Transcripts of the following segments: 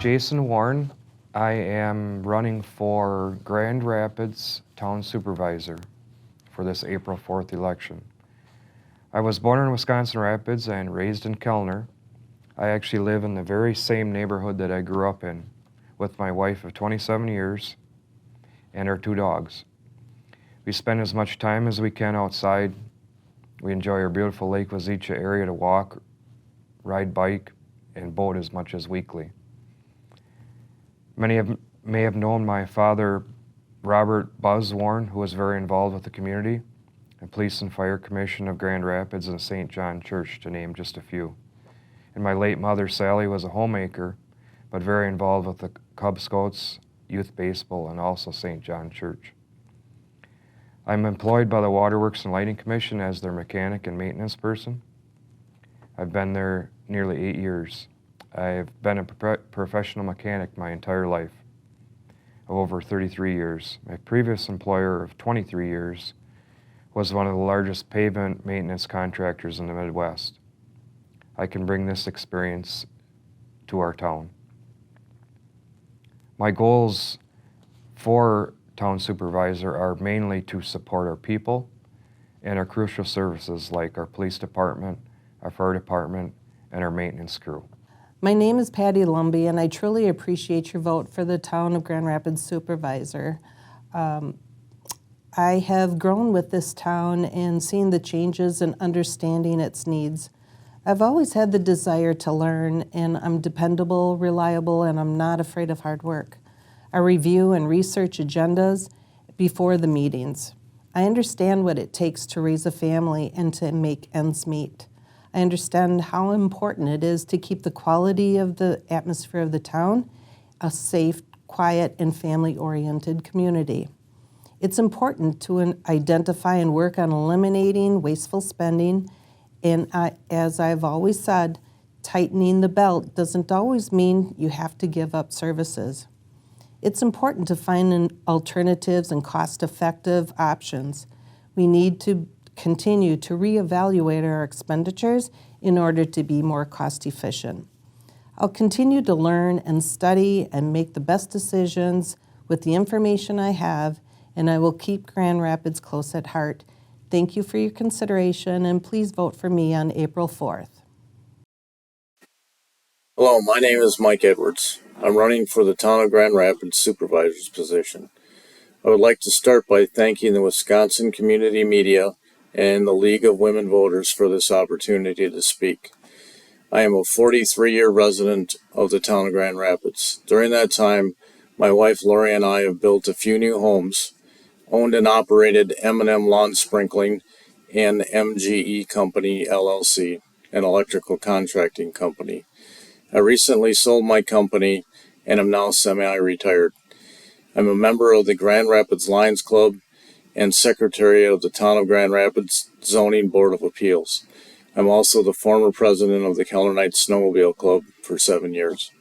Jason Warren. I am running for Grand Rapids Town Supervisor for this April 4th election. I was born in Wisconsin Rapids and raised in Kellner. I actually live in the very same neighborhood that I grew up in with my wife of 27 years and our 2 dogs. We spend as much time as we can outside. We enjoy our beautiful Lake Wazeecha area to walk, ride bike, and boat as much as weekly. Many may have known my father, Robert Buzz Warren, who was very involved with the community, the Police and Fire Commission of Grand Rapids and St. John Church, to name just a few. And my late mother, Sally, was a homemaker, but very involved with the Cub Scouts, youth baseball, and also St. John Church. I'm employed by the Waterworks and Lighting Commission as their mechanic and maintenance person. I've been there nearly 8 years. I've been a professional mechanic my entire life, of over 33 years. My previous employer of 23 years was one of the largest pavement maintenance contractors in the Midwest. I can bring this experience to our town. My goals for Town Supervisor are mainly to support our people and our crucial services like our police department, our fire department, and our maintenance crew. My name is Patty Lumbie, and I truly appreciate your vote for the Town of Grand Rapids Supervisor. I have grown with this town and seen the changes and understanding its needs. I've always had the desire to learn, and I'm dependable, reliable, and I'm not afraid of hard work. I review and research agendas before the meetings. I understand what it takes to raise a family and to make ends meet. I understand how important it is to keep the quality of the atmosphere of the town a safe, quiet, and family-oriented community. It's important to identify and work on eliminating wasteful spending, and as I've always said, tightening the belt doesn't always mean you have to give up services. It's important to find alternatives and cost-effective options. We need to continue to reevaluate our expenditures in order to be more cost-efficient. I'll continue to learn and study and make the best decisions with the information I have, and I will keep Grand Rapids close at heart. Thank you for your consideration, and please vote for me on April 4th. Hello, my name is Mike Edwards. I'm running for the Town of Grand Rapids Supervisor's position. I would like to start by thanking the Wisconsin Community Media and the League of Women Voters for this opportunity to speak. I am a 43-year resident of the Town of Grand Rapids. During that time, my wife Lori and I have built a few new homes, owned and operated M&M Lawn Sprinkling and MGE Company, LLC, an electrical contracting company. I recently sold my company and am now semi-retired. I'm a member of the Grand Rapids Lions Club and Secretary of the Town of Grand Rapids Zoning Board of Appeals. I'm also the former president of the Kellner Knights Snowmobile Club for 7 years.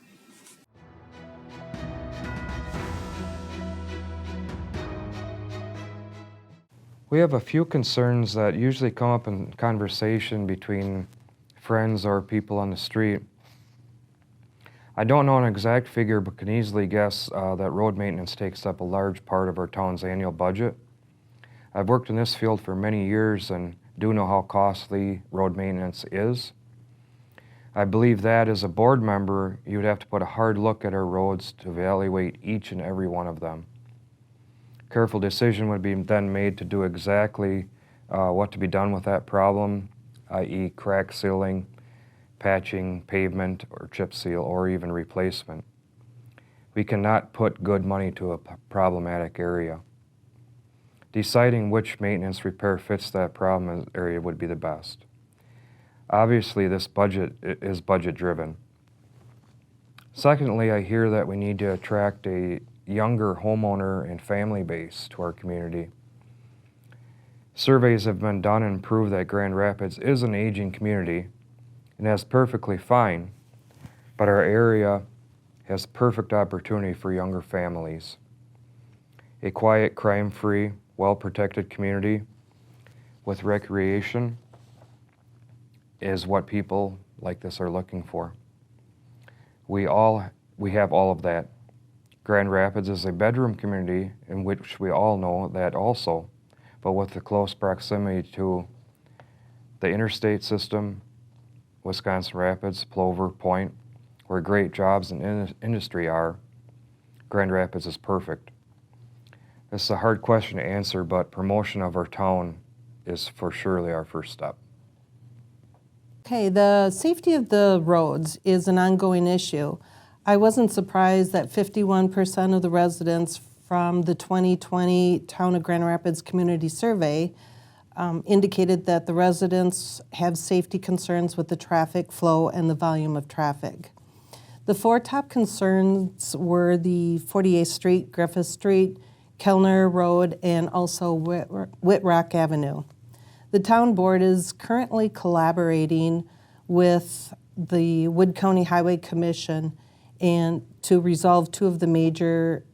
We have a few concerns that usually come up in conversation between friends or people on the street. I don't know an exact figure, but can easily guess that road maintenance takes up a large part of our town's annual budget. I've worked in this field for many years and do know how costly road maintenance is. I believe that as a board member, you would have to put a hard look at our roads to evaluate each and every one of them. Careful decision would be then made to do exactly what to be done with that problem, i.e. crack sealing, patching, pavement, or chip seal, or even replacement. We cannot put good money to a problematic area. Deciding which maintenance repair fits that problem area would be the best. Obviously, this budget is budget-driven. Secondly, I hear that we need to attract a younger homeowner and family base to our community. Surveys have been done and prove that Grand Rapids is an aging community, and that's perfectly fine, but our area has perfect opportunity for younger families. A quiet, crime-free, well-protected community with recreation is what people like this are looking for. We all we have all of that. Grand Rapids is a bedroom community in which we all know that also, but with the close proximity to the interstate system, Wisconsin Rapids, Plover, Point, where great jobs and industry are, Grand Rapids is perfect. This is a hard question to answer, but promotion of our town is for surely our first step. Okay, the safety of the roads is an ongoing issue. I wasn't surprised that 51% of the residents from the 2020 Town of Grand Rapids Community Survey indicated that the residents have safety concerns with the traffic flow and the volume of traffic. The four top concerns were the 48th Street, Griffith Street, Kellner Road, and also Whitrock Avenue. The town board is currently collaborating with the Wood County Highway Commission and to resolve two of the major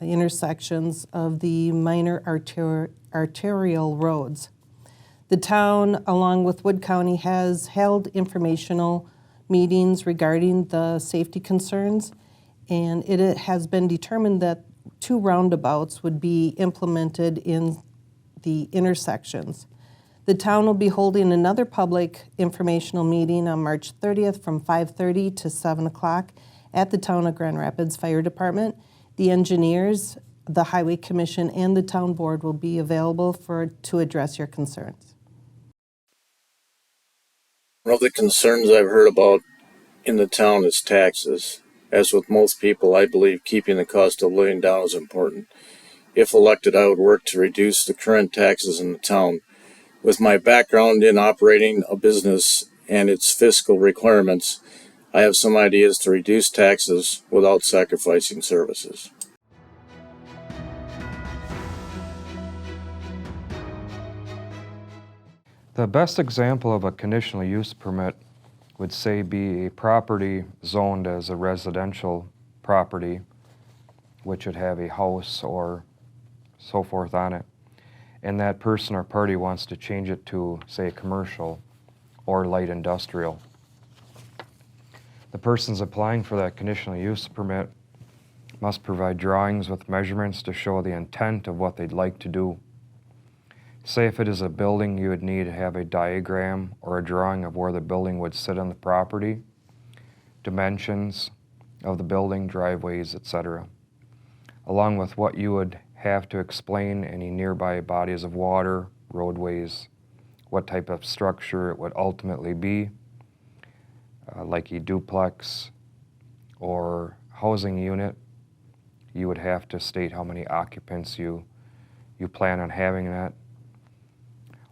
intersections of the minor arterial roads. The town, along with Wood County, has held informational meetings regarding the safety concerns, and it has been determined that 2 roundabouts would be implemented in the intersections. The town will be holding another public informational meeting on March 30th from 5:30 to 7 o'clock at the Town of Grand Rapids Fire Department. The engineers, the Highway Commission, and the town board will be available to address your concerns. One of the concerns I've heard about in the town is taxes. As with most people, I believe keeping the cost of living down is important. If elected, I would work to reduce the current taxes in the town. With my background in operating a business and its fiscal requirements, I have some ideas to reduce taxes without sacrificing services. The best example of a conditional use permit would say be a property zoned as a residential property, which would have a house or so forth on it, and that person or party wants to change it to, say, commercial or light industrial. The persons applying for that conditional use permit must provide drawings with measurements to show the intent of what they'd like to do. Say if it is a building, you would need to have a diagram or a drawing of where the building would sit on the property, dimensions of the building, driveways, etc., along with what you would have to explain any nearby bodies of water, roadways, what type of structure it would ultimately be, like a duplex or housing unit. You would have to state how many occupants you plan on having that.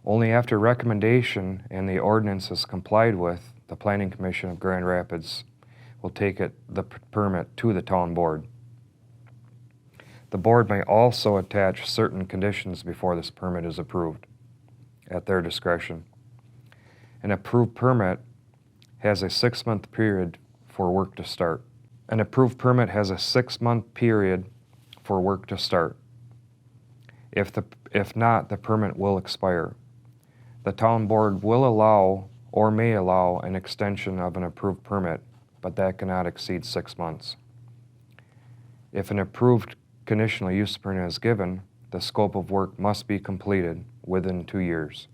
Only after recommendation and the ordinance is complied with, the Planning Commission of Grand Rapids will take the permit to the town board. The board may also attach certain conditions before this permit is approved, at their discretion. An approved permit has a 6-month period for work to start. An approved permit has a 6-month period for work to start. If not, the permit will expire. The town board will allow or may allow an extension of an approved permit, but that cannot exceed 6 months. If an approved conditional use permit is given, the scope of work must be completed within 2 years.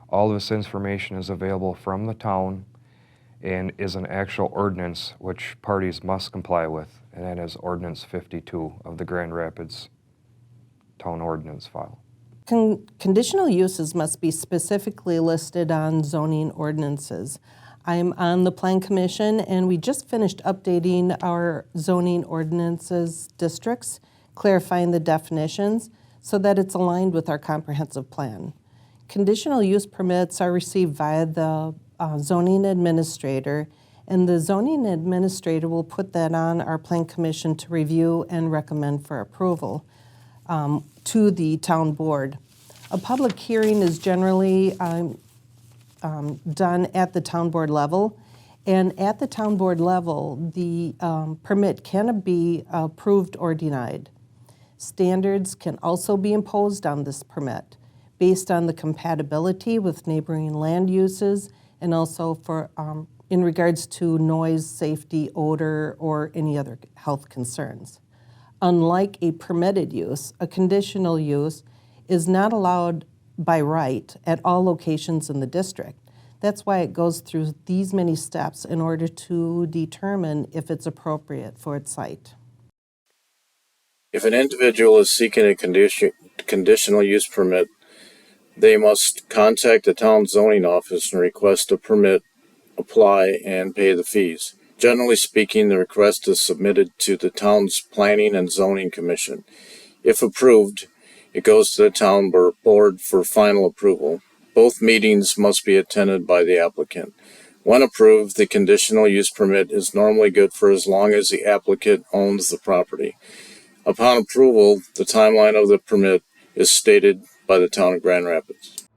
All this information is available from the town and is an actual ordinance which parties must comply with, and that is Ordinance 52 of the Grand Rapids Town Ordinance File. Conditional uses must be specifically listed on zoning ordinances. I'm on the Plan Commission, and we just finished updating our zoning ordinances districts, clarifying the definitions so that it's aligned with our comprehensive plan. Conditional use permits are received via the zoning administrator, and the zoning administrator will put that on our Plan Commission to review and recommend for approval to the town board. A public hearing is generally done at the town board level, and at the town board level, the permit can be approved or denied. Standards can also be imposed on this permit based on the compatibility with neighboring land uses and also for in regards to noise, safety, odor, or any other health concerns. Unlike a permitted use, a conditional use is not allowed by right at all locations in the district. That's why it goes through these many steps in order to determine if it's appropriate for its site. If an individual is seeking a conditional use permit, they must contact the town zoning office and request a permit, apply, and pay the fees. Generally speaking, the request is submitted to the town's Planning and Zoning Commission. If approved, it goes to the town board for final approval. Both meetings must be attended by the applicant. When approved, the conditional use permit is normally good for as long as the applicant owns the property. Upon approval, the timeline of the permit is stated by the town of Grand Rapids.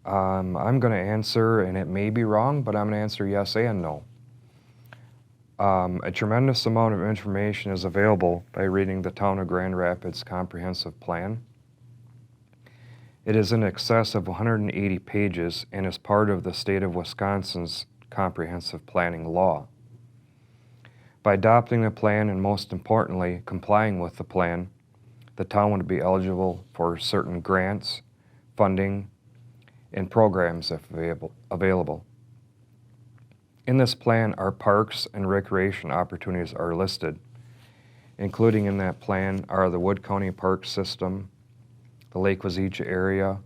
I'm going to answer, and it may be wrong, but I'm going to answer yes and no. A tremendous amount of information is available by reading the Town of Grand Rapids Comprehensive Plan. It is in excess of 180 pages and is part of the state of Wisconsin's comprehensive planning law. By adopting the plan and, most importantly, complying with the plan, the town would be eligible for certain grants, funding, and programs if available. In this plan, our parks and recreation opportunities are listed. Including in that plan are the Wood County Park System, the Lake Wazeecha area,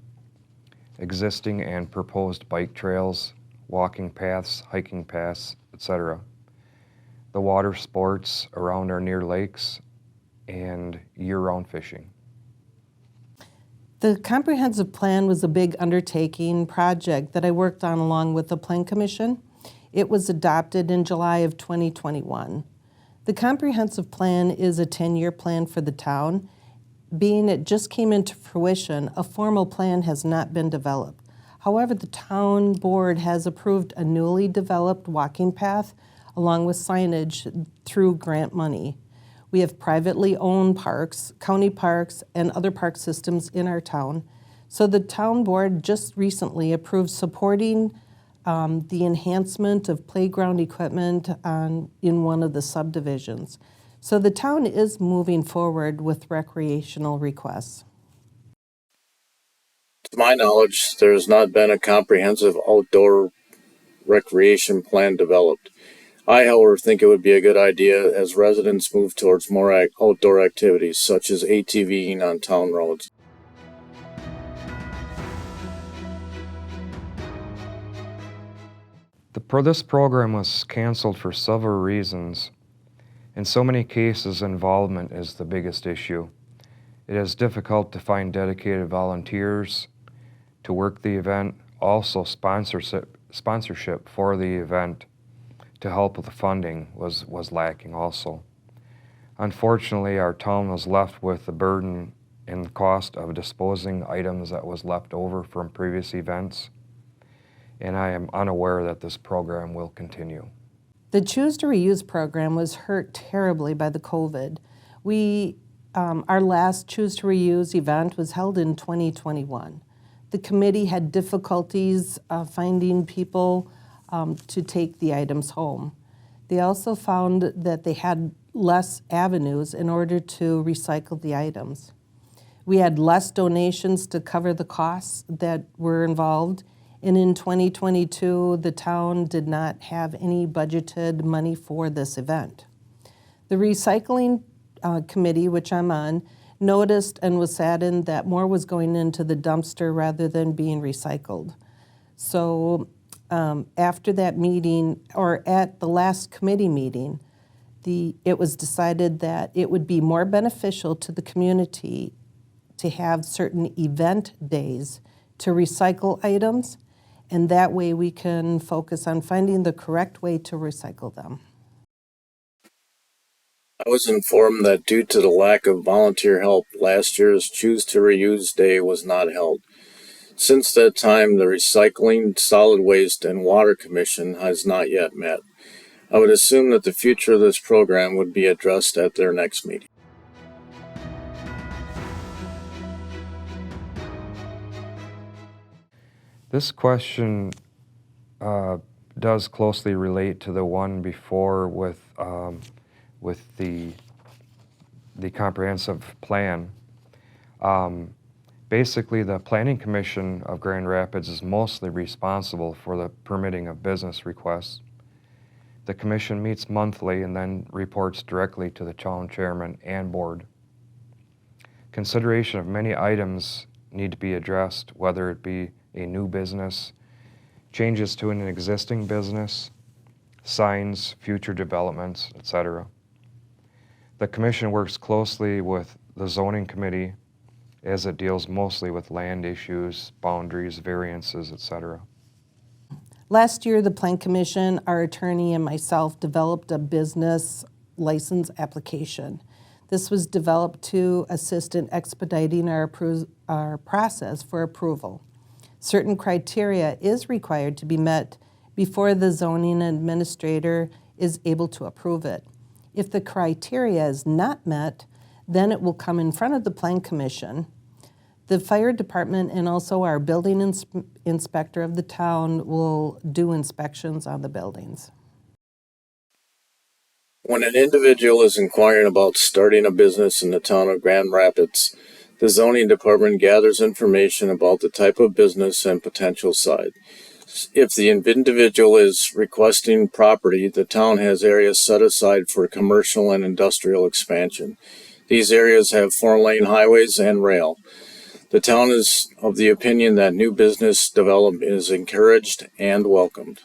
existing and proposed bike trails, walking paths, hiking paths, etc., the water sports around our near lakes, and year-round fishing. The comprehensive plan was a big undertaking project that I worked on along with the Plan Commission. It was adopted in July of 2021. The comprehensive plan is a 10-year plan for the town. Being it just came into fruition, a formal plan has not been developed. However, the town board has approved a newly developed walking path along with signage through grant money. We have privately owned parks, county parks, and other park systems in our town. So the town board just recently approved supporting the enhancement of playground equipment in one of the subdivisions. So the town is moving forward with recreational requests. To my knowledge, there has not been a comprehensive outdoor recreation plan developed. I, however, think it would be a good idea as residents move towards more outdoor activities, such as ATVing on town roads. This program was canceled for several reasons. In so many cases, involvement is the biggest issue. It is difficult to find dedicated volunteers to work the event. Also, sponsorship for the event to help with the funding was lacking also. Unfortunately, our town was left with the burden and the cost of disposing items that was left over from previous events, and I am unaware that this program will continue. The Choose to Reuse program was hurt terribly by the COVID. Our last Choose to Reuse event was held in 2021. The committee had difficulties finding people to take the items home. They also found that they had less avenues in order to recycle the items. We had less donations to cover the costs that were involved, and in 2022, the town did not have any budgeted money for this event. The recycling committee, which I'm on, noticed and was saddened that more was going into the dumpster rather than being recycled. So after that meeting, or at the last committee meeting, it was decided that it would be more beneficial to the community to have certain event days to recycle items, and that way we can focus on finding the correct way to recycle them. I was informed that due to the lack of volunteer help, last year's Choose to Reuse Day was not held. Since that time, the Recycling, Solid Waste, and Water Commission has not yet met. I would assume that the future of this program would be addressed at their next meeting. This question does closely relate to the one before with the comprehensive plan. Basically, the Planning Commission of Grand Rapids is mostly responsible for the permitting of business requests. The commission meets monthly and then reports directly to the town chairman and board. Consideration of many items need to be addressed, whether it be a new business, changes to an existing business, signs, future developments, etc. The commission works closely with the zoning committee as it deals mostly with land issues, boundaries, variances, etc. Last year, the Plan Commission, our attorney, and myself developed a business license application. This was developed to assist in expediting our process for approval. Certain criteria is required to be met before the zoning administrator is able to approve it. If the criteria is not met, then it will come in front of the Plan Commission. The fire department and also our building inspector of the town will do inspections on the buildings. When an individual is inquiring about starting a business in the town of Grand Rapids, the zoning department gathers information about the type of business and potential site. If the individual is requesting property, the town has areas set aside for commercial and industrial expansion. These areas have 4-lane highways and rail. The town is of the opinion that new business development is encouraged and welcomed.